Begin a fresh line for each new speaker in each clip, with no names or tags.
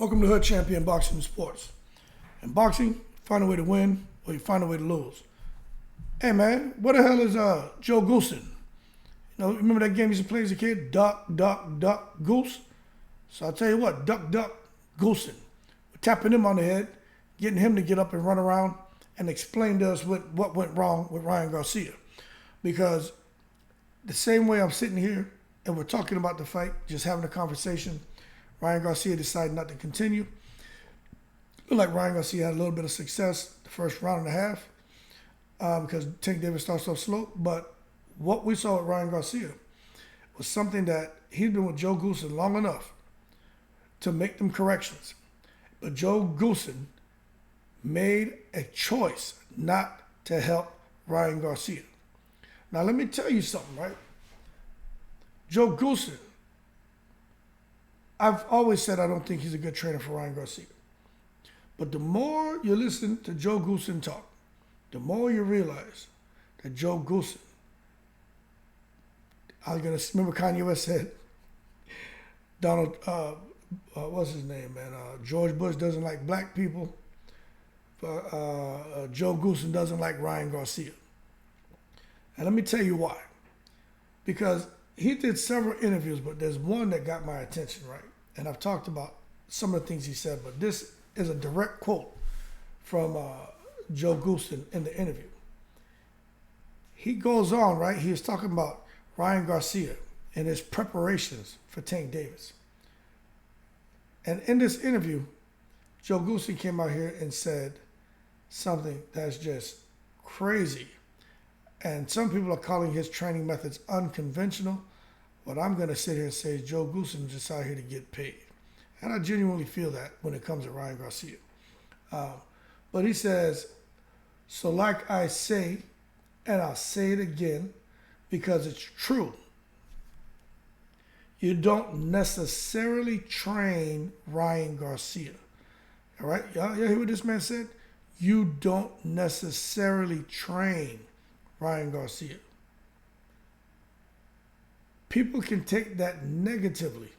Welcome to Hood Champion Boxing and Sports. In boxing, you find a way to win or you find a way to lose. Hey man, what the hell is Joe Goosen? You know, remember that game you used to play as a kid? Duck, duck, duck, goose? So I'll tell you what, duck, duck, Goosen. We're tapping him on the head, getting him to get up and run around and explain to us what went wrong with Ryan Garcia. Because the same way I'm sitting here and we're talking about the fight, just having a conversation, Ryan Garcia decided not to continue. Looked like Ryan Garcia had a little bit of success the first round and a half because Tank Davis starts off slow. But what we saw with Ryan Garcia was something that he'd been with Joe Goosen long enough to make them corrections. But Joe Goosen made a choice not to help Ryan Garcia. Now, let me tell you something, right? Joe Goosen, I've always said I don't think he's a good trainer for Ryan Garcia. But the more you listen to Joe Goosen talk, the more you realize that Joe Goosen, I'm going to remember Kanye West said, Donald, what's his name, man? George Bush doesn't like black people. Joe Goosen doesn't like Ryan Garcia. And let me tell you why. Because he did several interviews, but there's one that got my attention, right? And I've talked about some of the things he said, but this is a direct quote from Joe Goosen in the interview. He goes on, right? He was talking about Ryan Garcia and his preparations for Tank Davis. And in this interview, Joe Goosen came out here and said something that's just crazy. And some people are calling his training methods unconventional. What I'm going to sit here and say is Joe Goosen is just out here to get paid. And I genuinely feel that when it comes to Ryan Garcia. But he says, so like I say, and I'll say it again because it's true, you don't necessarily train Ryan Garcia. All right? Y'all hear what this man said? You don't necessarily train Ryan Garcia. People can take that negatively.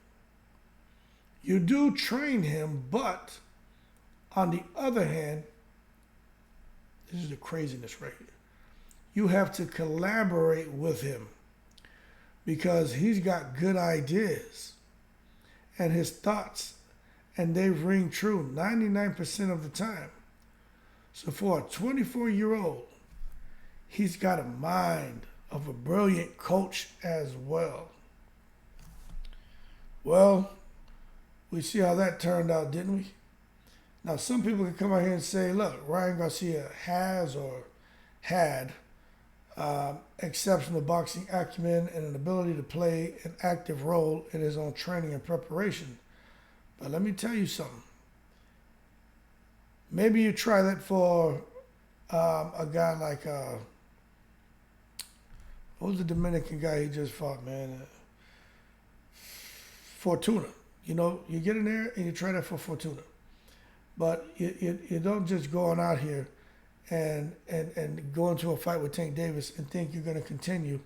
You do train him, but on the other hand, this is the craziness right here. You have to collaborate with him because he's got good ideas and his thoughts, and they ring true 99% of the time. So for a 24-year-old, he's got a mind of a brilliant coach as well. Well, we see how that turned out, didn't we? Now, some people can come out here and say, look, Ryan Garcia has or had exceptional boxing acumen and an ability to play an active role in his own training and preparation. But let me tell you something. Maybe you try that for a guy like, what was the Dominican guy he just fought, man? Fortuna. You know, you get in there and you try that for Fortuna. But you don't just go on out here and go into a fight with Tank Davis and think you're going to continue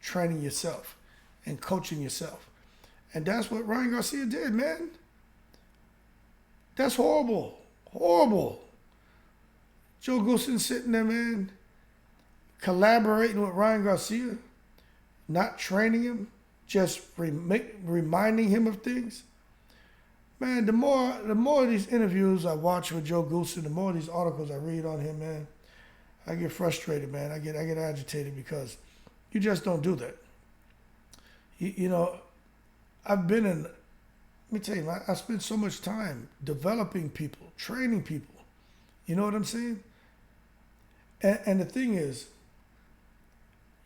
training yourself and coaching yourself. And that's what Ryan Garcia did, man. That's horrible. Horrible. Joe Goosen sitting there, man, collaborating with Ryan Garcia, not training him, just reminding him of things. Man, the more of these interviews I watch with Joe Goosen, the more of these articles I read on him, man, I get frustrated, man. I get agitated because you just don't do that. You know, I've been in, let me tell you, I spent so much time developing people, training people. You know what I'm saying? And the thing is,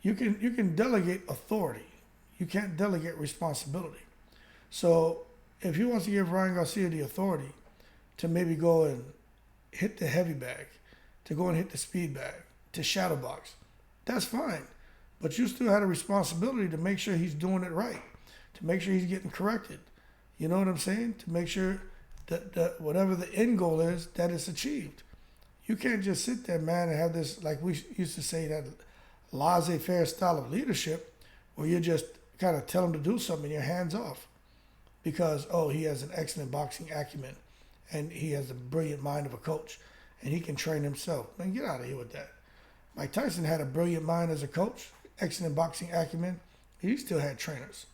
you can delegate authority. You can't delegate responsibility. So if he wants to give Ryan Garcia the authority to maybe go and hit the heavy bag, to go and hit the speed bag, to shadow box, that's fine. But you still had a responsibility to make sure he's doing it right, to make sure he's getting corrected. You know what I'm saying? To make sure that whatever the end goal is, that it's achieved. You can't just sit there, man, and have this, like we used to say, that laissez-faire style of leadership where you just kind of tell them to do something and you're hands off. because, oh, he has an excellent boxing acumen and he has a brilliant mind of a coach and he can train himself. Man, get out of here with that. Mike Tyson had a brilliant mind as a coach, excellent boxing acumen. He still had trainers.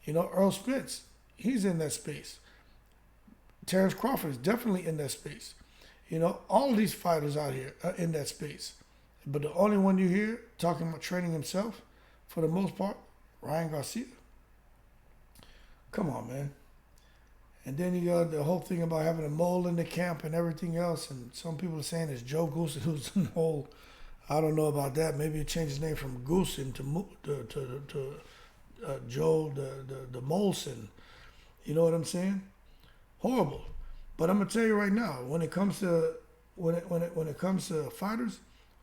You know, Earl Spence, he's in that space. Terrence Crawford is definitely in that space. You know, all of these fighters out here are in that space. But the only one you hear talking about training himself, for the most part, Ryan Garcia. Come on, man. And then you got the whole thing about having a mole in the camp and everything else. And some people are saying it's Joe Goosen who's the mole. I don't know about that. Maybe it changed his name from Goosen to Joe the Molson. You know what I'm saying? Horrible. But I'm gonna tell you right now, when it comes to when it comes to fighters,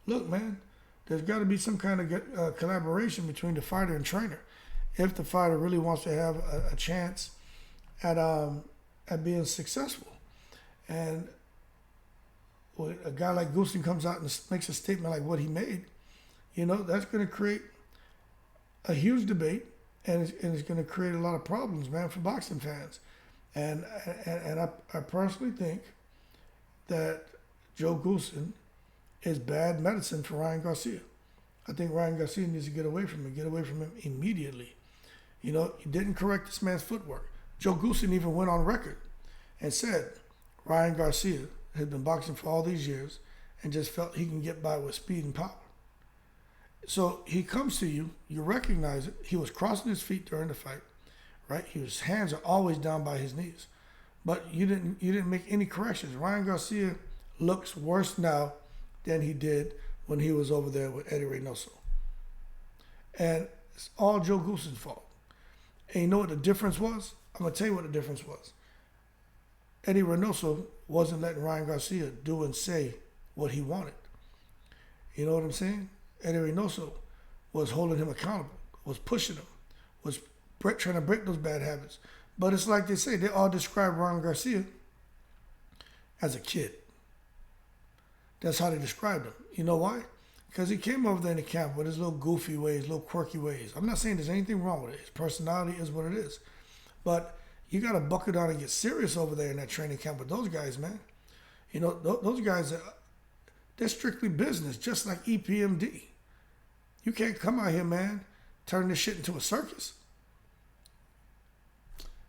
look, man, there's got to be some kind of collaboration between the fighter and trainer. If the fighter really wants to have a chance at being successful, and when a guy like Goosen comes out and makes a statement like what he made, you know, that's going to create a huge debate, and it's going to create a lot of problems, man, for boxing fans. And I personally think that Joe Goosen is bad medicine for Ryan Garcia. I think Ryan Garcia needs to get away from him immediately. You know, he didn't correct this man's footwork. Joe Goosen even went on record and said Ryan Garcia had been boxing for all these years and just felt he can get by with speed and power. So he comes to you, you recognize it. He was crossing his feet during the fight, right? His hands are always down by his knees. But you didn't make any corrections. Ryan Garcia looks worse now than he did when he was over there with Eddie Reynoso. And it's all Joe Goosen's fault. And you know what the difference was? I'm going to tell you what the difference was. Eddie Reynoso wasn't letting Ryan Garcia do and say what he wanted. You know what I'm saying? Eddie Reynoso was holding him accountable, was pushing him, was trying to break those bad habits. But it's like they say, they all describe Ryan Garcia as a kid. That's how they described him. You know why? Because he came over there in the camp with his little goofy ways, little quirky ways. I'm not saying there's anything wrong with it. His personality is what it is. But you got to buckle down and get serious over there in that training camp with those guys, man. You know, those guys, they're strictly business, just like EPMD. You can't come out here, man, turn this shit into a circus.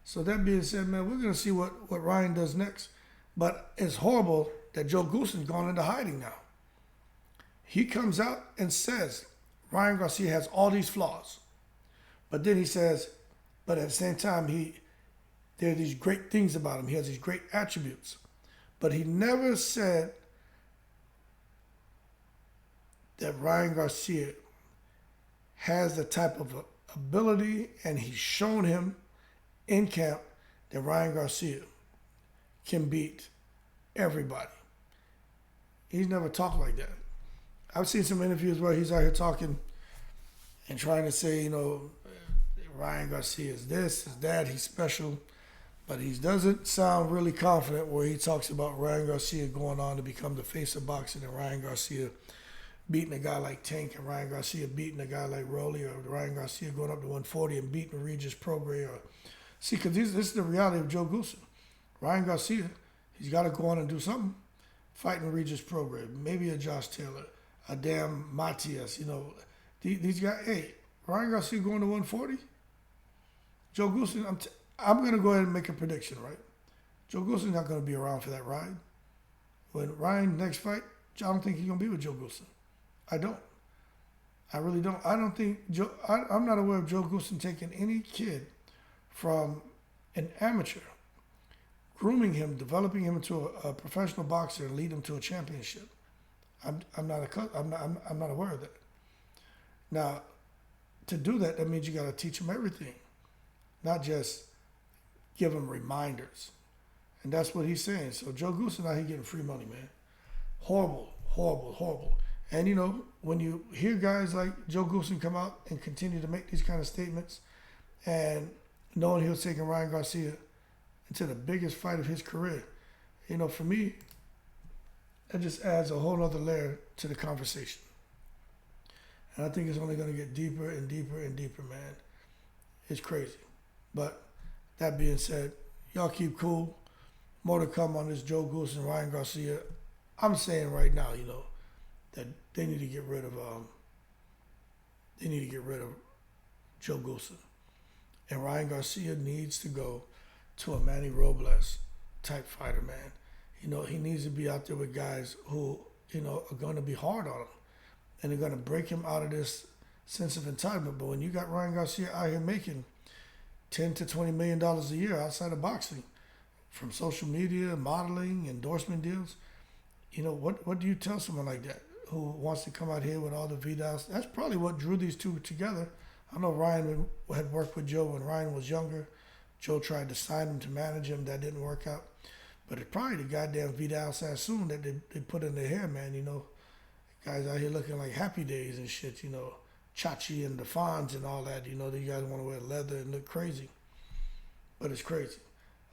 So that being said, man, we're going to see what Ryan does next. But it's horrible that Joe Goosen's gone into hiding now. He comes out and says Ryan Garcia has all these flaws. But then he says, but at the same time, there are these great things about him. He has these great attributes. But he never said that Ryan Garcia has the type of ability, and he's shown him in camp that Ryan Garcia can beat everybody. He's never talked like that. I've seen some interviews where he's out here talking and trying to say, you know, Ryan Garcia is this, is that, he's special. But he doesn't sound really confident where he talks about Ryan Garcia going on to become the face of boxing, and Ryan Garcia beating a guy like Tank, and Ryan Garcia beating a guy like Rolly, or Ryan Garcia going up to 140 and beating Regis Prograis. See, because this is the reality of Joe Goosen. Ryan Garcia, he's got to go on and do something. Fighting Regis Prograis, maybe a Josh Taylor, a damn Matias, you know. These guys, hey, Ryan Garcia going to 140? Joe Goosen, I'm going to go ahead and make a prediction, right? Joe Goosen's not going to be around for that ride. When Ryan next fight, I don't think he's going to be with Joe Goosen. I don't. I really don't. I don't think I'm not aware of Joe Goosen taking any kid from an amateur, grooming him, developing him into a professional boxer, and lead him to a championship. I'm not aware of that. Now, to do that, that means you got to teach him everything, not just give him reminders. And that's what he's saying. So Joe Goosen out here getting free money, man. Horrible, horrible, horrible. And, you know, when you hear guys like Joe Goosen come out and continue to make these kind of statements, and knowing he was taking Ryan Garcia into the biggest fight of his career, you know, for me, that just adds a whole other layer to the conversation. And I think it's only going to get deeper and deeper and deeper, man. It's crazy. But That being said, y'all keep cool. More to come on this Joe Goosen and Ryan Garcia. I'm saying right now, that they need to get rid of Joe Goosen. And Ryan Garcia needs to go to a Manny Robles type fighter, man. He needs to be out there with guys who, are going to be hard on him. And they're going to break him out of this sense of entitlement. But when you got Ryan Garcia out here making $10 to $20 million a year outside of boxing, from social media, modeling, endorsement deals, what do you tell someone like that who wants to come out here with all the Vidals? That's probably what drew these two together. I know Ryan had worked with Joe when Ryan was younger. Joe tried to sign him to manage him. That didn't work out. But it's probably the goddamn Vidal Sassoon that they put in their hair, man. Guys out here looking like Happy Days and shit, Chachi and the Fonz and all that. You guys want to wear leather and look crazy. But it's crazy.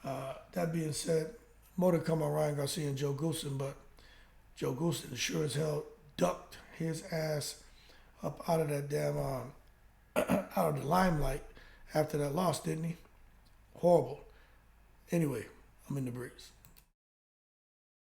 That being said, more to come on Ryan Garcia and Joe Goosen, but Joe Goosen sure as hell ducked his ass up out of that damn, out of the limelight after that loss, didn't he? Horrible. Anyway, I'm in the breeze.